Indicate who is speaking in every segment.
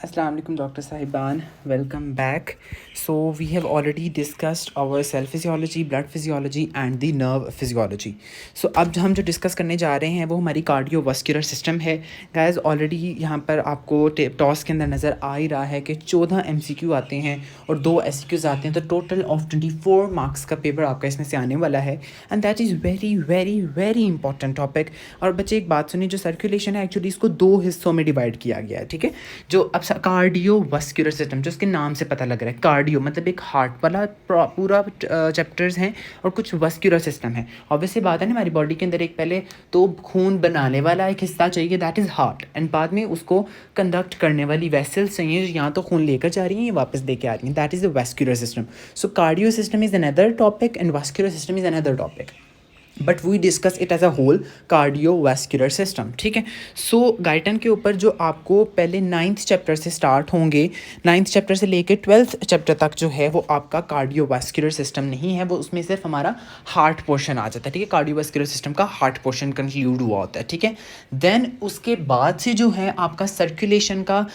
Speaker 1: Assalamu alaikum, Dr. Sahiban. Welcome back. So we have already discussed our cell physiology, blood physiology and the nerve physiology. So अब हम जो discuss करने जा रहे हैं वो हमारी कार्डियोवास्कुलर सिस्टम है. गाइस ऑलरेडी यहाँ पर आपको टॉस के अंदर नज़र आ ही रहा है कि 14 MCQ आते हैं और 2 SQs आते हैं, तो टोटल ऑफ 24 मार्क्स का पेपर आपका इसमें से आने वाला है. And that is very very very important topic. और बच्चे एक बात सुनिए, जो सर्कुलेशन है एक्चुअली इसको 2 हिस्सों में डिवाइड किया गया है. ठीक है, जो अब कार्डियोवास्कुलर सिस्टम, जो उसके नाम से पता लग रहा है, कार्डियो मतलब एक हार्ट वाला पूरा चैप्टर्स हैं और कुछ वास्कुलर सिस्टम है. ऑब्वियसली बात है ना, हमारी बॉडी के अंदर एक पहले तो खून बनाने वाला एक हिस्सा चाहिए, दैट इज़ हार्ट, एंड बाद में उसको कंडक्ट करने वाली वेसल्स चाहिए, यहाँ तो खून लेकर जा रही हैं या वापस दे के आ रही हैं, that is the vascular system. So cardio system is another topic and vascular system is another topic, but we discuss it as a whole cardiovascular system. ठीक है, सो गाइटन के ऊपर जो आपको पहले 9th चैप्टर से स्टार्ट होंगे, 9th चैप्टर से लेके 12th चैप्टर तक जो है वो आपका कार्डियोवास्कुलर सिस्टम नहीं है, वो उसमें सिर्फ हमारा हार्ट पोर्शन आ जाता है. ठीक है, कार्डियोवास्कुलर सिस्टम का हार्ट पोर्शन कंक्लूड हुआ होता है. ठीक है, देन उसके बाद से जो है आपका सर्कुलेशन का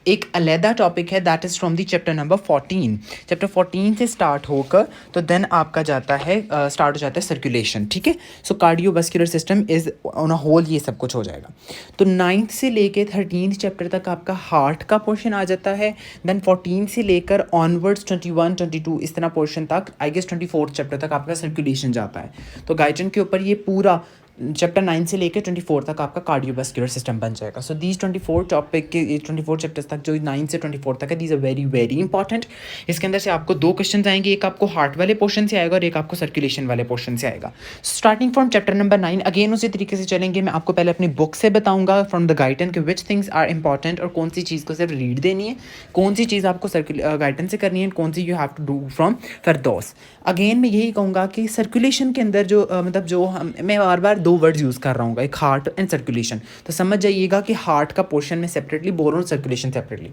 Speaker 1: एक अलहदा टॉपिक है, that is from the chapter number 14. Chapter 14 से स्टार्ट होकर तो देन आपका जाता है स्टार्ट हो जाता है सर्कुलेशन. ठीक है, so cardiovascular system is on a whole ये सब कुछ हो जाएगा. तो 9th से लेके 13th चैप्टर तक आपका हार्ट का पोर्शन आ जाता है. देन 14 से लेकर ऑनवर्ड्स 21, 22 इस तरह पोर्शन तक, आई गेस 24th चैप्टर तक आपका सर्कुलेशन जाता है. तो गाइटन के ऊपर ये पूरा चैप्टर 9 से लेकर 24 तक आपका कार्डियोवास्कुलर सिस्टम बन जाएगा. सो दीज 24 टॉपिक के 24 चैप्टर्स तक, जो 9 से 24 तक है, these are very very important. इसके अंदर से आपको 2 क्वेश्चन आएंगे, एक आपको हार्ट वाले पोर्शन से आएगा और एक आपको सर्कुलेशन वाले पोर्शन से आएगा. Starting from chapter number 9 again उसी तरीके से चलेंगे. मैं आपको पहले अपनी बुक से बताऊंगा फ्रॉम द गाइडन के विच थिंग्स आर इंपॉर्टेंट, और कौन सी चीज़ को सिर्फ रीड देनी है, कौन सी चीज़ आपको गाइडन से करनी है, कौन सी you have to do from Firdaus. Again मैं यही कहूँगा कि सर्कुलेशन के अंदर जो मतलब जो मैं बार बार 2 वर्ड्स यूज़ कर रहा हूँ, एक हार्ट एंड सर्कुलेशन, तो समझ जाइएगा कि हार्ट का पोर्शन में सेपरेटली बोल रहा हूँ, सर्कुलेशन सेपरेटली.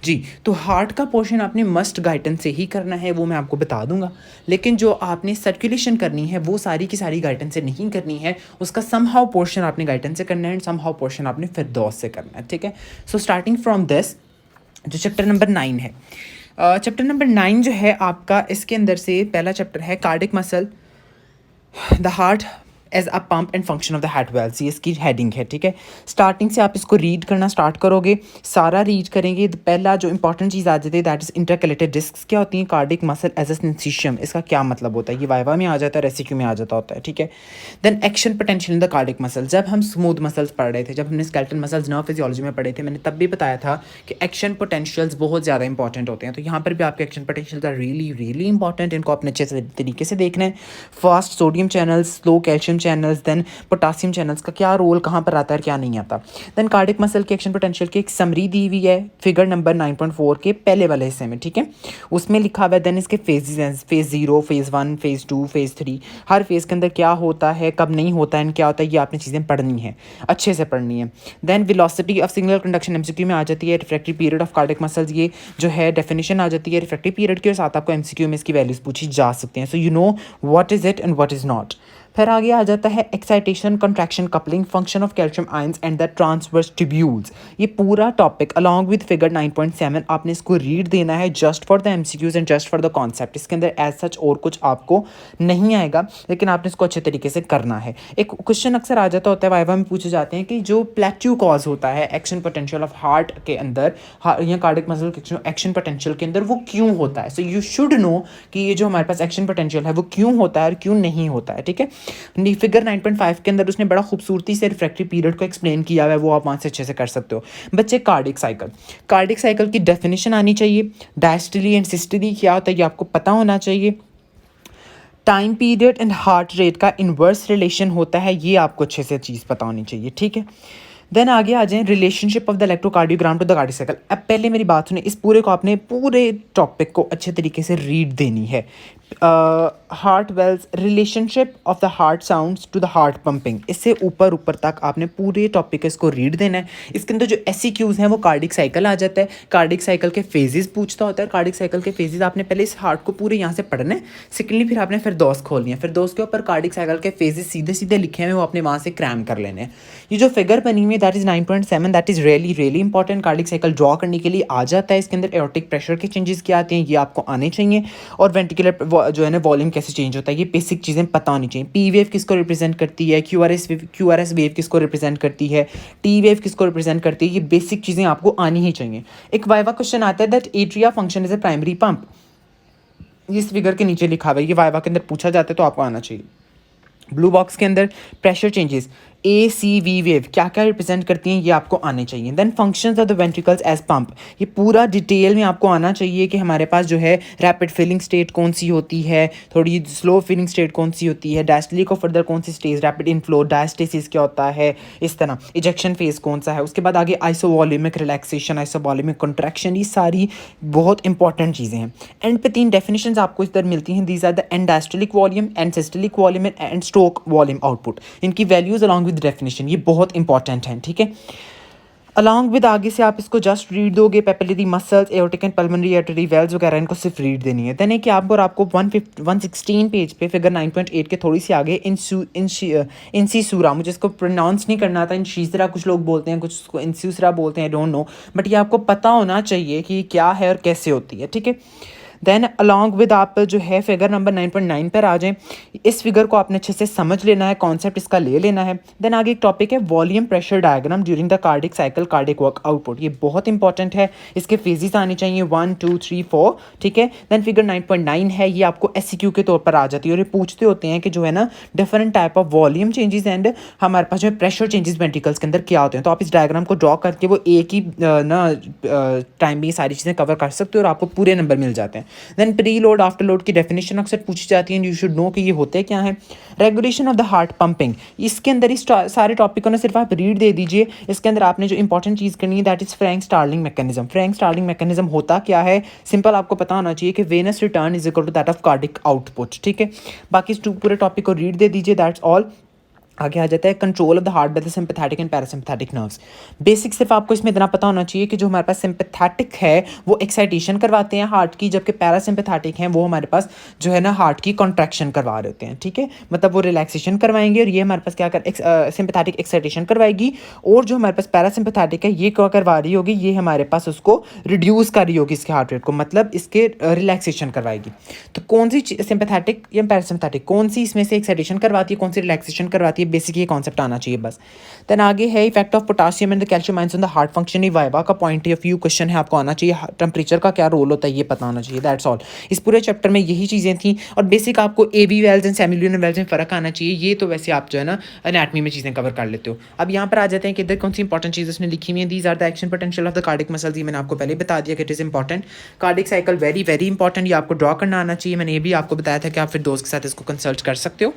Speaker 1: जी, तो हार्ट का पोर्शन आपने मस्ट गाइडेंस से ही करना है, वो मैं आपको बता दूंगा. लेकिन जो आपने सर्कुलेशन करनी है वो सारी की सारी गाइडेंस से नहीं करनी है, उसका समहाउ पोर्शन आपने गाइडेंस से करना है एंड समहाउ पोर्शन आपने फिरदौस से करना है. ठीक है, सो स्टार्टिंग फ्रॉम दिस जो चैप्टर नंबर 9 है, चैप्टर नंबर 9 जो है आपका, इसके अंदर से पहला चैप्टर है cardiac muscle, the heart as a pump and function of the heart valves, ये इसकी हेडिंग है. ठीक है, स्टार्टिंग से आप इसको रीड करना स्टार्ट करोगे, सारा रीड करेंगे. पहला जो इंपॉर्टेंट चीज़ आ जाती है दैट इज इंटरकलेटेड डिस्क. क्या होती है कार्डिक मसल एज अ सिंसिशियम, इसका क्या मतलब होता है, ये वाइवा में आ जाता है, रेसिक्यू में आ जाता होता है. ठीक है, then action potential in the cardiac muscle. जब हम स्मूथ मसल्स पढ़ रहे थे, जब हमने स्केलेटल मसल्स नर्व फिजियोलॉजी में पढ़े थे, मैंने तब भी बताया था कि एक्शन पोटेंशियल्स बहुत ज़्यादा इंपॉर्टेंट होते हैं. तो यहाँ पर भी आपके action potentials are really really important, इनको अपने अच्छे से तरीके से देखना है. Fast sodium channels, slow calcium channels, then potassium channels का क्या रोल कहाँ पर आता है, क्या नहीं आता. देन कार्डिक मसल के एक्शन पोटेंशियल की एक समरी दी हुई है फिगर नंबर 9.4 के पहले वाले हिस्से में. ठीक है, उसमें लिखा हुआ है देन इसके फेजेस हैं, फेज़ 0, फेज़ 1, फेज़ 2, फेज़ 3. हर फेज़ के अंदर क्या होता है, कब नहीं होता है, क्या होता है, ये आपने चीज़ें पढ़नी है, अच्छे से पढ़नी है. Then velocity of signal conduction MCQ में आ जाती है. Refractive period of cardiac muscles, ये जो है डेफिनेशन आ जाती है रिफ्रैक्टिव पीरियड की, और साथ आपको MCQ में इसकी वैल्यूज पूछी जा सकती हैं. So you know what is it and what is not. फिर आगे आ जाता है excitation, contraction, coupling, function of calcium ions and the transverse tubules. ये पूरा टॉपिक अलॉन्ग विद फिगर 9.7 आपने इसको रीड देना है just for the MCQs and just for the concept. इसके अंदर एज सच और कुछ आपको नहीं आएगा, लेकिन आपने इसको अच्छे तरीके से करना है. एक क्वेश्चन अक्सर आ जाता होता है, वाइवा में पूछे जाते हैं कि जो प्लेट्यू कॉज होता है एक्शन पोटेंशियल ऑफ हार्ट के अंदर या कार्डिक मसल के एक्शन पोटेंशियल के अंदर, वो क्यों होता है. सो यू शुड नो कि ये जो हमारे पास एक्शन पोटेंशियल है वो क्यों होता है और क्यों नहीं होता है. ठीक है, फिगर 9.5 के अंदर उसने बड़ा खूबसूरती से रिफ्रैक्टिव पीरियड को एक्सप्लेन किया हुआ है, वो आप वहाँ से अच्छे से कर सकते हो. बच्चे कार्डिक साइकिल, कार्डिक साइकिल की डेफिनेशन आनी चाहिए. डायस्टली एंड सिस्टली क्या होता है ये आपको पता होना चाहिए. Time period and heart rate का इन्वर्स रिलेशन होता है, ये आपको अच्छे से चीज़ पता होनी चाहिए. ठीक है, देन आगे आ जाएं relationship of the electrocardiogram to the cardiac cycle. अब पहले मेरी बात सुने, इस पूरे को आपने पूरे टॉपिक को अच्छे तरीके से रीड देनी है. Heart valves, relationship of the heart sounds to the heart pumping, इससे ऊपर ऊपर तक आपने पूरे टॉपिक इसको रीड देना है. इसके अंदर जो SCQs हैं वो कार्डिक साइकिल आ जाता है, कार्डिक साइकिल के फेजेस पूछता होता है. कार्डिक साइकिल के फेजेस आपने पहले इस हार्ट को पूरे यहाँ से पढ़ना है. सेकेंडली फिर आपने फिरदौस खोलनी है, फिरदौस के ऊपर कार्डिक साइकिल के फेजेस सीधे सीधे लिखे हैं, वो आपने वहाँ से क्रैम कर लेने हैं. ये जो फिगर बनी हुई है that is 9.7, that is really important cardiac cycle draw करने के लिए आ जाता है। इसके अंदर एओर्टिक प्रेशर के चेंजेस क्या आते हैं ये आपको आने चाहिए, और वेंटिकुलर जो है ना वॉल्यूम कैसे चेंज होता है ये बेसिक चीज़ें पता होनी चाहिए। पी वेव किसको रिप्रेजेंट करती है, क्यू आर एस वेव किसको रिप्रेजेंट करती है, टी वेव किसको रिप्रेजेंट करती है, ये बेसिक चीज़ें आपको आनी ही चाहिए। एक वाइवा क्वेश्चन आता है that atria function is a primary pump, इस फिगर के नीचे लिखा हुआ है, ये वाइवा के अंदर पूछा जाता है तो आपको आना चाहिए। ब्लू बॉक्स के अंदर pressure changes A C V wave क्या क्या रिप्रेजेंट करती हैं ये आपको आने चाहिए। Then functions of the ventricles as pump, ये पूरा डिटेल में आपको आना चाहिए कि हमारे पास जो है रैपिड फिलिंग स्टेट कौन सी होती है, थोड़ी स्लो फिलिंग स्टेट कौन सी होती है, डायस्टोलिक और फर्दर कौन सी स्टेज, रैपिड इनफ्लो, डायस्टेसिस क्या होता है, इस तरह इजेक्शन फेज कौन सा है। उसके बाद आगे आइसोवॉल्यूमिक रिलैक्सेशन, आइसोवॉल्यूमिक कंट्रैक्शन, ये सारी बहुत इंपॉर्टेंट चीज़ें हैं। एंड पे 3 डेफिनेशंस आपको इधर मिलती हैं, these are the end diastolic volume, end systolic volume and stroke volume output. इनकी वैल्यूज अलॉन्ग विद डेफिनेशन ये बहुत इंपॉर्टेंट हैं, ठीक है। अलॉन्ग विद आगे से आप इसको जस्ट रीड दोगे, papillary muscles, aortic and pulmonary artery valves वगैरह इनको सिर्फ रीड देनी है। देन एक आपको और आपको 116 पेज पे फिगर 9.8 के थोड़ी सी आगे इंसीसूरा, मुझे इसको प्रोनाउंस नहीं करना था, इंशीसरा कुछ लोग बोलते हैं, कुछ उसको इंसीसरा बोलते हैं, डोंट नो, बट ये आपको पता होना चाहिए कि क्या है और कैसे होती है, ठीक है। देन अलॉन्ग विद आप जो है फिगर नंबर 9.9 पर आ जाएं, इस फिगर को आपने अच्छे से समझ लेना है, कॉन्सेप्ट इसका ले लेना है। देन आगे एक टॉपिक है volume pressure diagram during the cardiac cycle, cardiac work output, ये बहुत इंपॉर्टेंट है, इसके फेजेस आने चाहिए 1 2 3 4, ठीक है। देन फिगर 9.9 है, ये आपको SCQ के तौर पर आ जाती है, और ये पूछते होते हैं कि जो है ना different type of volume changes and हमारे पास जो है प्रेशर चेंजेस वेंट्रिकल्स के अंदर क्या होते हैं। तो आप इस डायग्राम को ड्रॉ करके वो एक ही ना टाइम में सारी चीज़ें कवर कर सकते हो और आपको पूरे नंबर मिल जाते हैं। Then preload afterload की डेफिनेशन अक्सर पूछी जाती है, यू शुड नो कि ये होते क्या है। Regulation of the heart pumping, इसके अंदर इस सारे टॉपिकों ने सिर्फ आप रीड दे दीजिए। इसके अंदर आपने जो इंपॉर्टेंट चीज़ करनी है that is Frank Starling mechanism. Frank Starling mechanism होता क्या है, सिंपल आपको पता होना चाहिए कि venous return is equal to that of cardiac output, ठीक है। बाकी इस पूरे टॉपिक को रीड दे दीजिए, दैट्स ऑल। आगे आ जाता है control of the heart by the sympathetic and parasympathetic nerves. Basic सिर्फ आपको इसमें इतना पता होना चाहिए कि जो हमारे पास सिंपैथेटिक है वो एक्साइटेशन करवाते हैं हार्ट की, जबकि पैरासिम्पैथेटिक हैं वो हमारे पास जो है ना हार्ट की कॉन्ट्रैक्शन करवा रहे होते हैं, ठीक है। मतलब वो रिलैक्सेशन करवाएंगे और ये हमारे पास क्या कर सिंपैथेटिक एक्साइटेशन करवाएगी, और जो हमारे पास पैरासिम्पैथेटिक है ये क्या करवा रही होगी, ये हमारे पास उसको रिड्यूस कर रही होगी इसके हार्ट रेट को, मतलब इसके रिलैक्सेशन करवाएगी। तो कौन सी सिंपैथेटिक या पैरासिम्पैथेटिक, कौन सी इसमें से एक्साइटेशन करवाती है, कौन सी रिलैक्सेशन करवाती है, बेसिक ये कॉन्सेप्ट आना चाहिए बस। देन आगे है effect of potassium and the calcium ions on the heart function, ये वाइवा का पॉइंट ऑफ व्यू क्वेश्चन है, आपको आना चाहिए। टेम्परेचर का क्या रोल होता है ये पता होना चाहिए, दैट्स ऑल। इस पूरे चैप्टर में यही चीज़ें थी, और बेसिक आपको AV valves and semilunar valves में फ़र्क आना चाहिए, ये तो वैसे आप जो है ना एनाटमी में चीज़ें कवर कर लेते हो। अब यहाँ पर आ जाते हैं कि इधर कौन सी इंपॉर्टेंट चीज़ उसने लिखी हुई है, these are the action potential of the cardiac muscles, ये मैंने आपको पहले बता दिया कि it is important. Cardiac cycle very important, ये आपको ड्रॉ करना आना चाहिए, मैंने ये भी आपको बताया था कि आप फिर दोस्त के साथ इसको कंसल्ट कर सकते हो।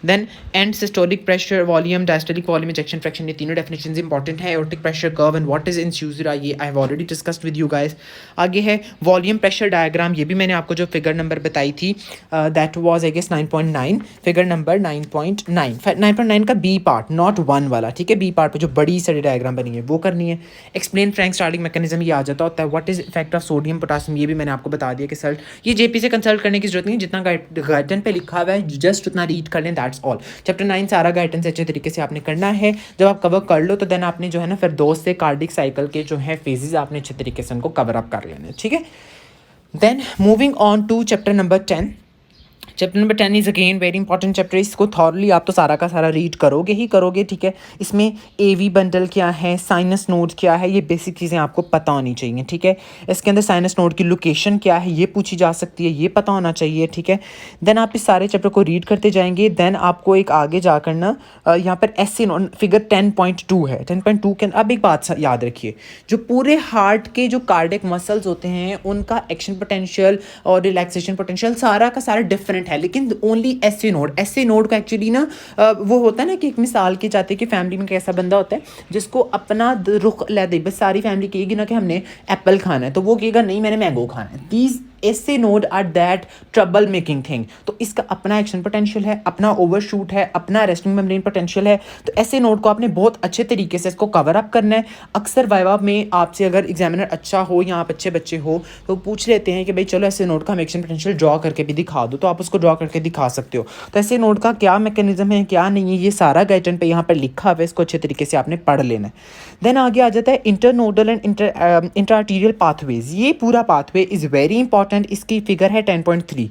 Speaker 1: Then and systolic pressure, volume, diastolic volume, ejection fraction, ये तीनों डेफिनेशंस इंपॉर्टेंट है। Aortic pressure curve and what is incisura, ये I have already discussed with you guys. आगे है वॉल्यूम प्रेशर डायग्राम, ये भी मैंने आपको जो फिगर नंबर बताई थी that was I guess 9.9, figure number 9.9 का बी पार्ट, नॉट 1 वाला, ठीक है। बी पार्ट पे जो बड़ी सारी डायग्राम बनी है वो करनी है। एक्सप्लेन फ्रैंक स्टार्लिंग मैकेनिज्म, ये आ जाता होता है। What is effect of sodium potassium, ये भी मैंने आपको बता दिया कि सर ये JP से कंसल्ट करने की जरूरत नहीं है, जितना गाइडन पे लिखा हुआ है जस्ट उतना रीड कर लें, दैट्स ऑल। चैप्टर 9 सारा गाइडेंस अच्छे तरीके से आपने करना है। जब आप कवर कर लो तो देन आपने जो है ना फिर दोस्त से कार्डिक साइकिल के जो है फेजेस आपने अच्छे तरीके से उनको कवर अप कर लेने, ठीक है। Then moving on to chapter number 10। Chapter number 10 is again very important chapter, इसको थॉरली आप तो सारा का सारा रीड करोगे ही करोगे, ठीक है। इसमें AV बंडल क्या है, साइनस नोड क्या है, ये बेसिक चीज़ें आपको पता होनी चाहिए, ठीक है। इसके अंदर साइनस नोड की लोकेशन क्या है ये पूछी जा सकती है, ये पता होना चाहिए, ठीक है। देन आप इस सारे चैप्टर को रीड करते जाएंगे। देन आपको एक आगे जाकर ना यहाँ पर SC नोड फिगर 10.2 है, 10.2 के अब एक बात याद रखिए, जो पूरे हार्ट के जो कार्डिक मसल्स होते हैं उनका एक्शन पोटेंशियल और रिलैक्सेशन पोटेंशियल सारा का सारा डिफरेंट है, लेकिन ओनली SC नोड का एक्चुअली ना वो होता है ना कि एक मिसाल की जाती है कि फैमिली में कैसा बंदा होता है जिसको अपना रुख ले दे, बस सारी फैमिली कहेगी ना कि हमने एप्पल खाना है तो वो कहेगा नहीं मैंने मैंगो खाना है। दीज ऐसे node are that trouble making thing. तो इसका अपना एक्शन पोटेंशियल है, अपना ओवरशूट है, अपना रेस्टिंग मेम्ब्रेन पोटेंशियल है। तो ऐसे नोड को आपने बहुत अच्छे तरीके से इसको कवर अप करना है। अक्सर वाइवा में आपसे अगर एग्जामिनर अच्छा हो या आप अच्छे बच्चे हो तो पूछ लेते हैं कि भाई चलो ऐसे नोड का हम एक्शन पोटेंशियल ड्रॉ करके भी दिखा दो, तो आप उसको ड्रॉ करके दिखा सकते हो। तो ऐसे नोड का क्या मैकेनिज्म है, क्या नहीं है, ये सारा गाइडलाइन पे यहाँ पर लिखा हुआ है, इसको अच्छे तरीके से आपने पढ़ लेना है। देन आगे आ जाता है इंटरनोडल एंड इंट्राआर्टीरियल पाथवेज। ये पूरा पाथवे इज़ वेरी इंपॉर्टेंट। इसकी फिगर है 10.3।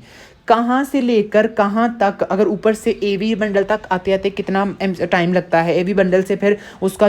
Speaker 1: कहाँ से लेकर कहाँ तक, अगर ऊपर से एवी बंडल तक आते आते कितना टाइम लगता है, एवी बंडल से फिर उसका